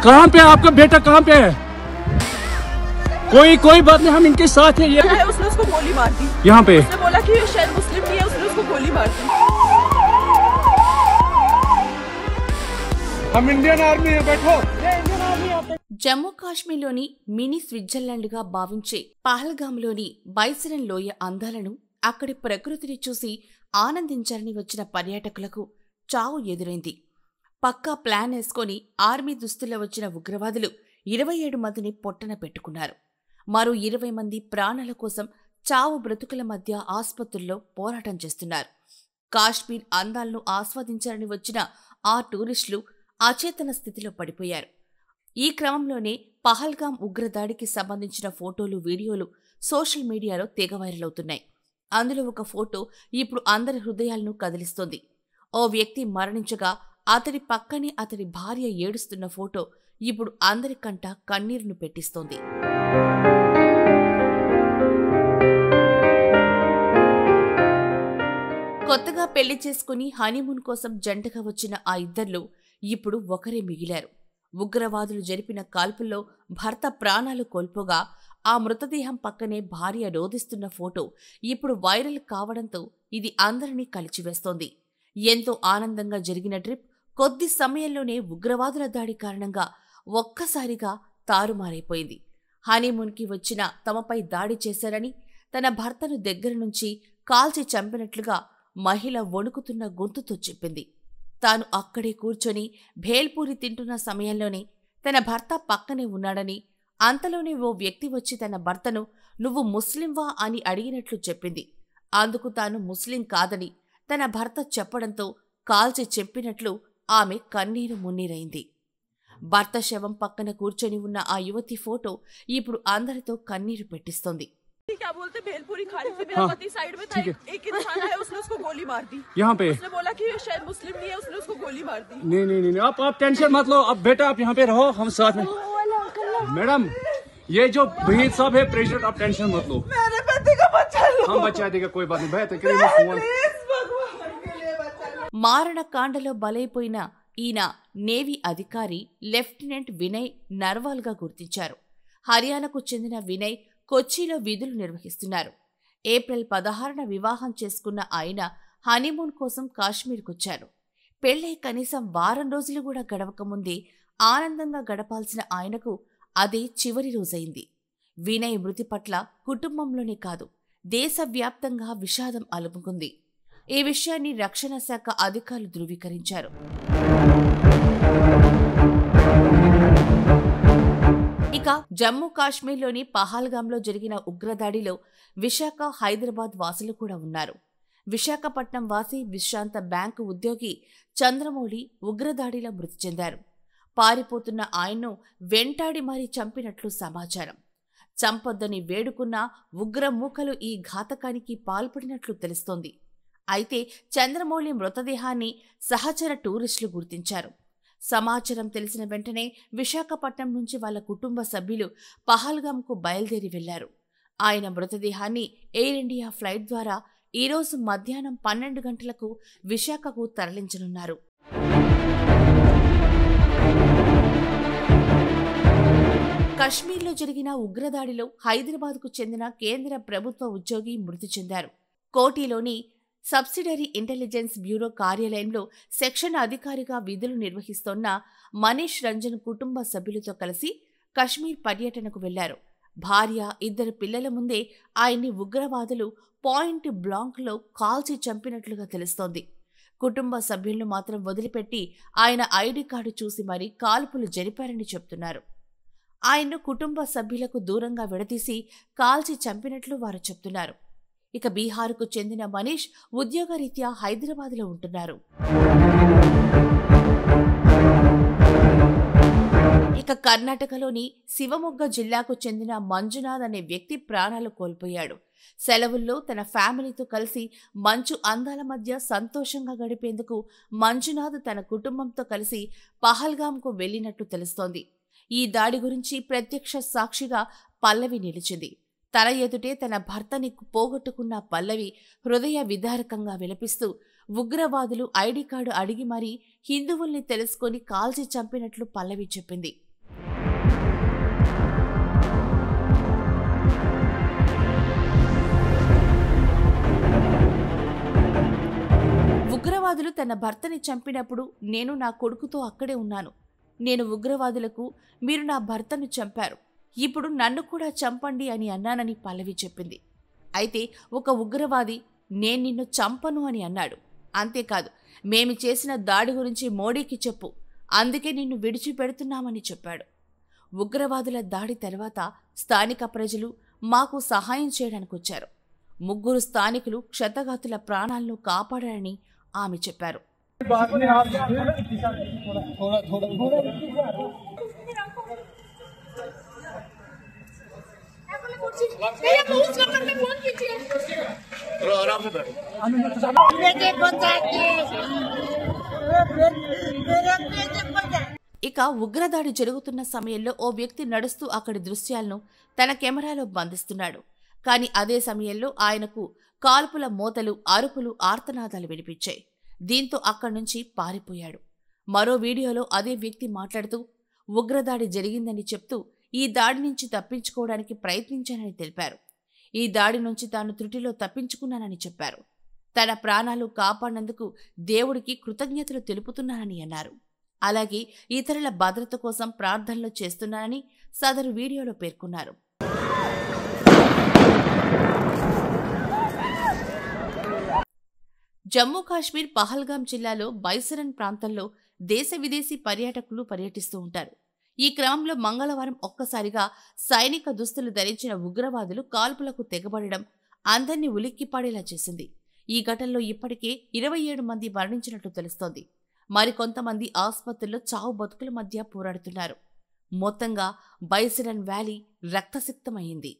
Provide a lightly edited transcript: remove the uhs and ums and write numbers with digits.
कहाँ पे आपका बेटा, कहाँ पे है? कोई बात नहीं, हम इनके साथ हैं। ये उसने उसको गोली मार दी यहाँ पे। उसने बोला कि शायद मुस्लिम नहीं है, उसने उसको गोली मार दी। हम इंडियन आर्मी है, बैठो। జమ్మూ కాశ్మీర్లోని మినీ స్విట్జర్లాండ్గా భావించే పహల్గామ్లోని బైసరన్ లోయ అందాలను, అక్కడి ప్రకృతిని చూసి ఆనందించాలని వచ్చిన పర్యాటకులకు చావు ఎదురైంది. పక్కా ప్లాన్ వేసుకొని ఆర్మీ దుస్తుల్లో వచ్చిన ఉగ్రవాదులు 27 మందిని పొట్టన పెట్టుకున్నారు. మరో 20 మంది ప్రాణాల కోసం చావు బ్రతుకుల మధ్య ఆస్పత్రుల్లో పోరాటం చేస్తున్నారు. కాశ్మీర్ అందాలను ఆస్వాదించాలని వచ్చిన ఆ టూరిస్టులు అచేతన స్థితిలో పడిపోయారు. ఈ క్రమంలోనే పహల్గామ్ ఉగ్రదాడికి సంబంధించిన ఫోటోలు, వీడియోలు సోషల్ మీడియాలో తెగ వైరల్ అవుతున్నాయి. అందులో ఒక ఫోటో ఇప్పుడు అందరి హృదయాలను కదిలిస్తోంది. ఓ వ్యక్తి మరణించగా అతడి పక్కనే అతడి భార్య ఏడుస్తున్న ఫోటో ఇప్పుడు అందరి కంట కన్నీరును పెట్టిస్తోంది. కొత్తగా పెళ్లి చేసుకుని హనీమూన్ కోసం జంటగా వచ్చిన ఆ ఇద్దర్లో ఇప్పుడు ఒకరే మిగిలారు. ఉగ్రవాదులు జరిపిన కాల్పుల్లో భర్త ప్రాణాలు కోల్పోగా ఆ మృతదేహం పక్కనే భార్య రోదిస్తున్న ఫోటో ఇప్పుడు వైరల్ కావడంతో ఇది అందరినీ కలిచివేస్తోంది. ఎంతో ఆనందంగా జరిగిన ట్రిప్ కొద్ది సమయంలోనే ఉగ్రవాదుల దాడి కారణంగా ఒక్కసారిగా తారుమారైపోయింది. హనీమూన్కి వచ్చిన తమపై దాడి చేశారని, తన భర్తను దగ్గర నుంచి కాల్చి చంపినట్లుగా మహిళ వణుకుతున్న గొంతుతో చెప్పింది. తాను అక్కడే కూర్చొని భేల్పూరి తింటున్న సమయంలోనే తన భర్త పక్కనే ఉన్నాడని, అంతలోనే ఓ వ్యక్తి వచ్చి తన భర్తను "నువ్వు ముస్లింవా" అని అడిగినట్లు చెప్పింది. అందుకు తాను ముస్లిం కాదని తన భర్త చెప్పడంతో కాల్చి చెప్పినట్లు ఆమె కన్నీరు మున్నీరైంది. భర్త శవం పక్కన కూర్చొని ఉన్న ఆ యువతి ఫోటో ఇప్పుడు అందరితో కన్నీరు పెట్టిస్తోంది. क्या बोलते भेलपुरी खाने से मेरा पति साइड में था, एक इंसान है, उसने उसको गोली मार दी यहाँ पे। उसने बोला कि शायद मुस्लिम नहीं है, उसने उसको गोली मार दी। नहीं, आप टेंशन मत लो। अब बेटा आप यहाँ पे रहो, हम साथ में। मैडम ये जो भहीद साहब है प्रेसिडेंट, आप टेंशन मत लो। मेरे पति को बचा लो। हम बचा देगा, कोई बात नहीं। बेहतर మారణకాండలో బలైపోయిన ఈయన నేవీ అధికారి లెఫ్టినెంట్ వినయ్ నర్వాల్గా గుర్తించారు. హర్యానాకు చెందిన వినయ్ కొచ్చిలో విధులు నిర్వహిస్తున్నారు. ఏప్రిల్ 16న వివాహం చేసుకున్న ఆయన హనీమూన్ కోసం కాశ్మీర్కొచ్చారు. పెళ్లై కనీసం వారం రోజులు కూడా గడవకముందే ఆనందంగా గడపాల్సిన ఆయనకు అదే చివరి రోజైంది. వినయ్ మృతి పట్ల కుటుంబంలోనే కాదు, దేశవ్యాప్తంగా విషాదం అలుముకుంది. ఈ విషయాన్ని రక్షణ శాఖ అధికారులు ధృవీకరించారు. ఇక జమ్మూ కాశ్మీర్లోని పహల్గామ్లో జరిగిన ఉగ్రదాడిలో విశాఖ, హైదరాబాద్ వాసులు కూడా ఉన్నారు. విశాఖపట్నం వాసి విశ్రాంత బ్యాంకు ఉద్యోగి చంద్రమౌళి ఉగ్రదాడిలో మృతి చెందారు. పారిపోతున్న ఆయన్ను వెంటాడి మరీ చంపినట్లు సమాచారం. చంపొద్దని వేడుకున్న ఉగ్రమూకలు ఈ ఘాతకానికి పాల్పడినట్లు తెలుస్తోంది. అయితే చంద్రమౌళి మృతదేహాన్ని సహచర టూరిస్టులు గుర్తించారు. సమాచారం తెలిసిన వెంటనే విశాఖపట్నం నుంచి వాళ్ళ కుటుంబ సభ్యులు పహల్గామ్కు బయలుదేరి వెళ్లారు. ఆయన మృతదేహాన్ని ఎయిర్ ఇండియా ఫ్లైట్ ద్వారా ఈరోజు మధ్యాహ్నం 12 గంటలకు విశాఖకు తరలించనున్నారు. కశ్మీర్లో జరిగిన ఉగ్రదాడిలో హైదరాబాద్కు చెందిన కేంద్ర ప్రభుత్వ ఉద్యోగి మృతి చెందారు. కోటిలోని సబ్సిడరీ ఇంటెలిజెన్స్ బ్యూరో కార్యాలయంలో సెక్షన్ అధికారిగా విధులు నిర్వహిస్తోన్న మనీష్ రంజన్ కుటుంబ సభ్యులతో కలిసి కశ్మీర్ పర్యటనకు వెళ్లారు. భార్య, 2 పిల్లల ముందే ఆయన్ని ఉగ్రవాదులు పాయింట్ బ్లాంక్లో కాల్చి చంపినట్లుగా తెలుస్తోంది. కుటుంబ సభ్యులను మాత్రం వదిలిపెట్టి ఆయన ఐడి కార్డు చూసి మరీ కాల్పులు జరిపారని చెప్తున్నారు. ఆయన్ను కుటుంబ సభ్యులకు దూరంగా విడదీసి కాల్చి చంపినట్లు వారు చెప్తున్నారు. ఇక బీహార్కు చెందిన మనీష్ ఉద్యోగరీత్యా హైదరాబాద్లో ఉంటున్నారు. ఇక కర్ణాటకలోని శివమొగ్గ జిల్లాకు చెందిన మంజునాథ్ అనే వ్యక్తి ప్రాణాలు కోల్పోయాడు. సెలవుల్లో తన ఫ్యామిలీతో కలిసి మంచు అందాల మధ్య సంతోషంగా గడిపేందుకు మంజునాథ్ తన కుటుంబంతో కలిసి పహల్గామ్కు వెళ్లినట్లు తెలుస్తోంది. ఈ దాడి గురించి ప్రత్యక్ష సాక్షిగా పల్లవి నిలిచింది. తన ఎదుటే తన భర్తని పోగొట్టుకున్న పల్లవి హృదయ విదారకంగా విలపిస్తూ ఉగ్రవాదులు ఐడి కార్డు అడిగి మరీ హిందువుల్ని తెలుసుకొని కాల్చి చంపినట్లు పల్లవి చెప్పింది. ఉగ్రవాదులు తన భర్తని చంపినప్పుడు నేను నా కొడుకుతో అక్కడే ఉన్నాను. నేను ఉగ్రవాదులకు మీరు నా భర్తను చంపారు, ఇప్పుడు నన్ను కూడా చంపండి అని అన్నానని పల్లవి చెప్పింది. అయితే ఒక ఉగ్రవాది నేను నిన్ను చంపను అని అన్నాడు. అంతేకాదు, మేము చేసిన దాడి గురించి మోడీకి చెప్పు, అందుకే నిన్ను విడిచిపెడుతున్నామని చెప్పాడు. ఉగ్రవాదుల దాడి తర్వాత స్థానిక ప్రజలు మాకు సహాయం చేయడానికి వచ్చారు. 3 స్థానికులు క్షతగాతుల ప్రాణాలను కాపాడారని ఆమె చెప్పారు. ఇక ఉగ్రదాడి జరుగుతున్న సమయంలో ఓ వ్యక్తి నడుస్తూ అక్కడి దృశ్యాలను తన కెమెరాలో బంధిస్తున్నాడు. కానీ అదే సమయంలో ఆయనకు కాల్పుల మోతలు, అరుపులు, ఆర్తనాదాలు వినిపించాయి. దీంతో అక్కడి నుంచి పారిపోయాడు. మరో వీడియోలో అదే వ్యక్తి మాట్లాడుతూ ఉగ్రదాడి జరిగిందని చెప్తూ ఈ దాడి నుంచి తప్పించుకోవడానికి ప్రయత్నించానని తెలిపారు. ఈ దాడి నుంచి తాను త్రుటిలో తప్పించుకున్నానని చెప్పారు. తన ప్రాణాలు కాపాడినందుకు దేవుడికి కృతజ్ఞతలు తెలుపుతున్నానని అన్నారు. అలాగే ఇతరుల భద్రత కోసం ప్రార్థనలు చేస్తున్నానని సదరు వీడియోలో పేర్కొన్నారు. జమ్మూ కాశ్మీర్ పహల్గాం జిల్లాలో బైసరన్ ప్రాంతంలో దేశ విదేశీ పర్యాటకులు పర్యటిస్తూ ఉంటారు. ఈ క్రమంలో మంగళవారం ఒక్కసారిగా సైనిక దుస్తులు ధరించిన ఉగ్రవాదులు కాల్పులకు తెగబడడం అందర్నీ ఉలిక్కిపాడేలా చేసింది. ఈ ఘటనలో ఇప్పటికే 27 మంది మరణించినట్లు తెలుస్తోంది. మరికొంతమంది ఆసుపత్రుల్లో చావు బతుకుల మధ్య పోరాడుతున్నారు. మొత్తంగా బైసరన్ వ్యాలీ రక్తసిక్తమైంది.